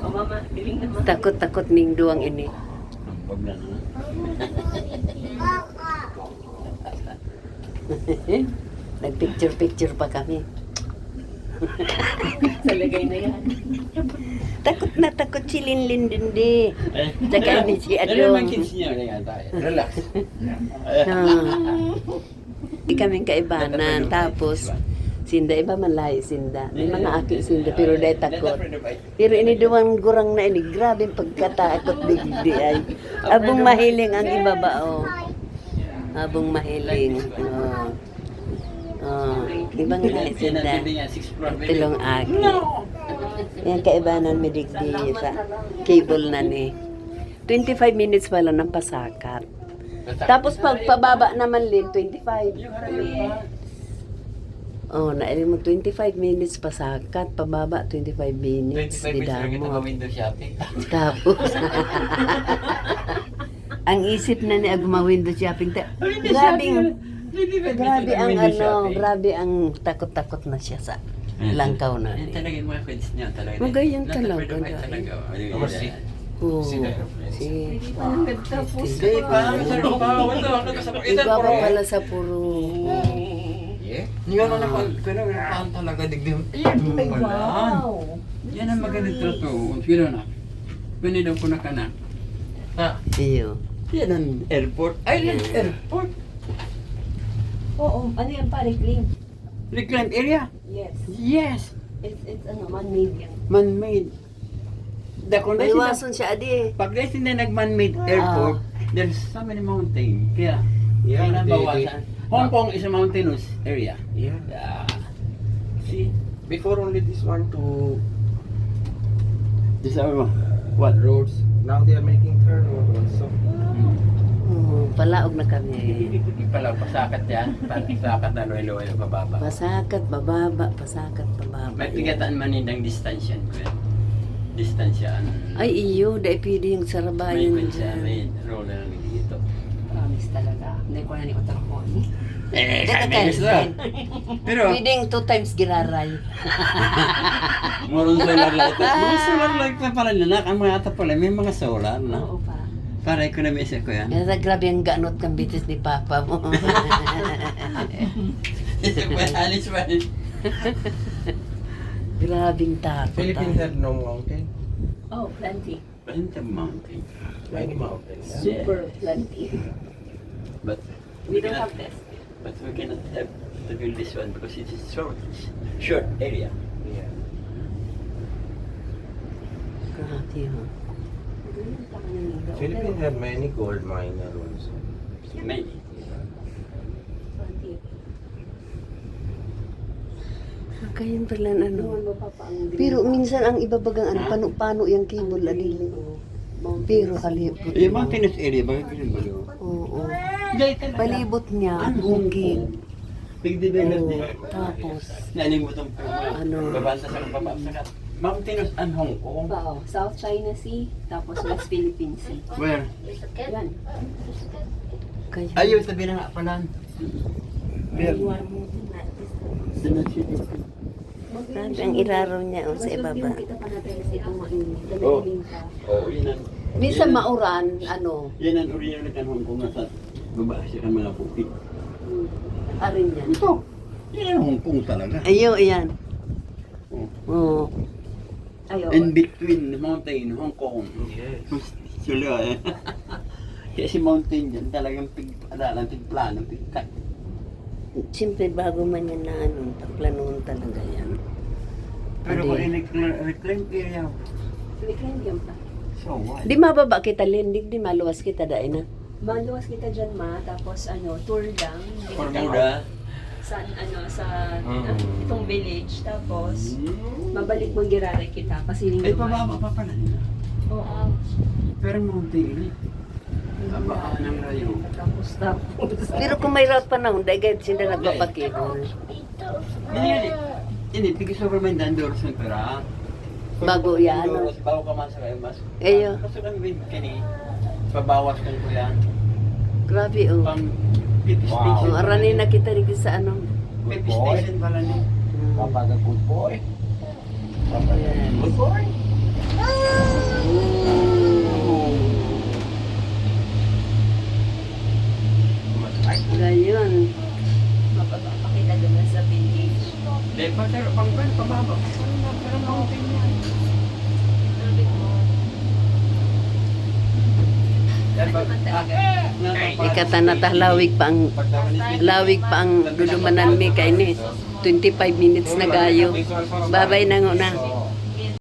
O mama, biling naman. Takot-takot ning duwang ini. Wag na na. Nagpicture-picture pa kami. Sa lagay na yan. Takot si Linlin din di. Tsaka ni si Ano naman Adong. kids niya? Relax. Di kaming kaibanan. Tapos, Sinda, iba man lahi Sinda. May mga aki Sinda, pero dahil takot. Pero ini duwang gurang na ini, grabe ang pagkatakot digdi ay. Abong mahiling ang iba ba, oh. Abong mahiling. Oh. Oh. Ibang lahi Sinda. Tilong aki. Yan kaibanan mi digdi sa cable na ni. 25 minutes pa lang ng pasakat. Tapos pag pababa naman din, 25. Oh, nailing mo 25 minutes pasakat, pababa 25 minutes. 25 minutes lang kita Didamo. window shopping. Tapos, ang isip na ni Aguma window shopping. Grabe ang ano, grabe ang takot-takot na siya sa langkaw na. Yan talaga yung mga friends niya. Talaga. Magayon Not talaga, afraid of heights guys. talaga. Oh, See the airplanes. si Ang ganda po. Hindi pa. Masarap pa. iba pa pala sa puro. Yeah. Nga na naman, kailangan talaga digdim. Ay, wow. Yan ang magandang trato. Sino na? Pinidaw ko na ka na. Ha? Iyo. Yan ang airport. Island airport. Oo, ano yan pa, reclaim? Reclaimed area? Yes. Yes. It's ano, man-made yan. Man-made. Kung May dahil wason siya adi. pag dahil sila nag-man-made airport, there's so many mountain. Kaya, Yeah, kailangan they- bawasan. Hong Kong is a mountainous area. Yeah. Yeah. See? Before only this one to This are what? roads. Now they are making third road also. Oh, palaog na kami. Yung pala, pasakat yan. Pasakat na loy-loy na pababa. Pasakat, bababa, pasakat, bababa. May tigataan man yung distansyan ko yan. Distansyan. Ay, iyo, dahil pwede yung May sarabayan kwansa, dyan. may roller na dito. Promise talaga. Hindi ko na ni Otarapon. Daka Pero, Pwedeng 2 times giraray. moron solar light. Mga solar light na pala nila. Ang mga ata pala, may mga solar na. Oo pa. Para economize ko yan. Kaya grabe ang ganot kang bitis ni Papa mo. Alis pa. Grabing takot. Philippines have no mountain. Oh, plenty. Plenty of mountain. Many mountains. Super plenty. But We don't have this. But we cannot have to build this one because it is short area. Yeah. Grabe ha. Philippines have many gold miner also. Many. Kaya pala ano. Mo papa ang Pero minsan ang ibabagang ano, pano yung cable adili. Pero halipot. Yung mountainous area, bakit ganun ba yun? Oo. Palibot niya, ang bukid. Big development Oo. din. Tapos, Naling mo itong Ano? babasa sa babasa. Mountainous and Hong Kong. Wow, South China Sea, tapos West Philippine Sea. Where? Yan. kaya. Ayaw, sabi na nga pala. Where? Grabe ang iraraw niya o sa ibaba. Kita pa natin kasi itong mainit. Oh. Dalaling ka. Oo, yun ang... Minsan mauran, ano, Yan ang original ng Hong Kong na sa baba siya ng mga bukid. arin yan. Ito! Yan ang Hong Kong talaga. Ayo, ayan. Oh. Oo. Ayaw. In between the mountain, Hong Kong. Yes. Sila eh. Kaya si mountain dyan talagang pigpadalan, pigplano, pigkat. Siyempre, bago man yan na ano, taplanuhan talaga yan. Pero Adi. kung in-reclaim area, Reclaim yan pa. so what? Di mababa kita, Lindig, di maluwas kita dahil na. Maluwas kita dyan ma, tapos ano, tour lang. Hindi For kita- Muda. Sa ano, sa Mm. itong village, tapos mabalik mo giraray kita kasi hindi Ay, pababa pa pala nila. Oo. Pero mountain eh. Abaan ng rayo. Tapos. Pero kung may route pa na, dahil kahit sila nagpapakibol. Ini, tigis over man dandor sa pera. Bago yan. Bago ka man sa kayo, mas. Ayo. Kaso kami kini, pabawas kong ko yan. Grabe, oh. Pang 50 Wow. station. Oh, aranin na kita rin sa ano. 50 station pala ni. Papa the good boy. Papa Ayan. Good boy. Pero pang pababa. Parang mountain yan. Ikatanata lawig pa ang dudumanan mi kay ni 25 minutes na gayo. Babay na nga na.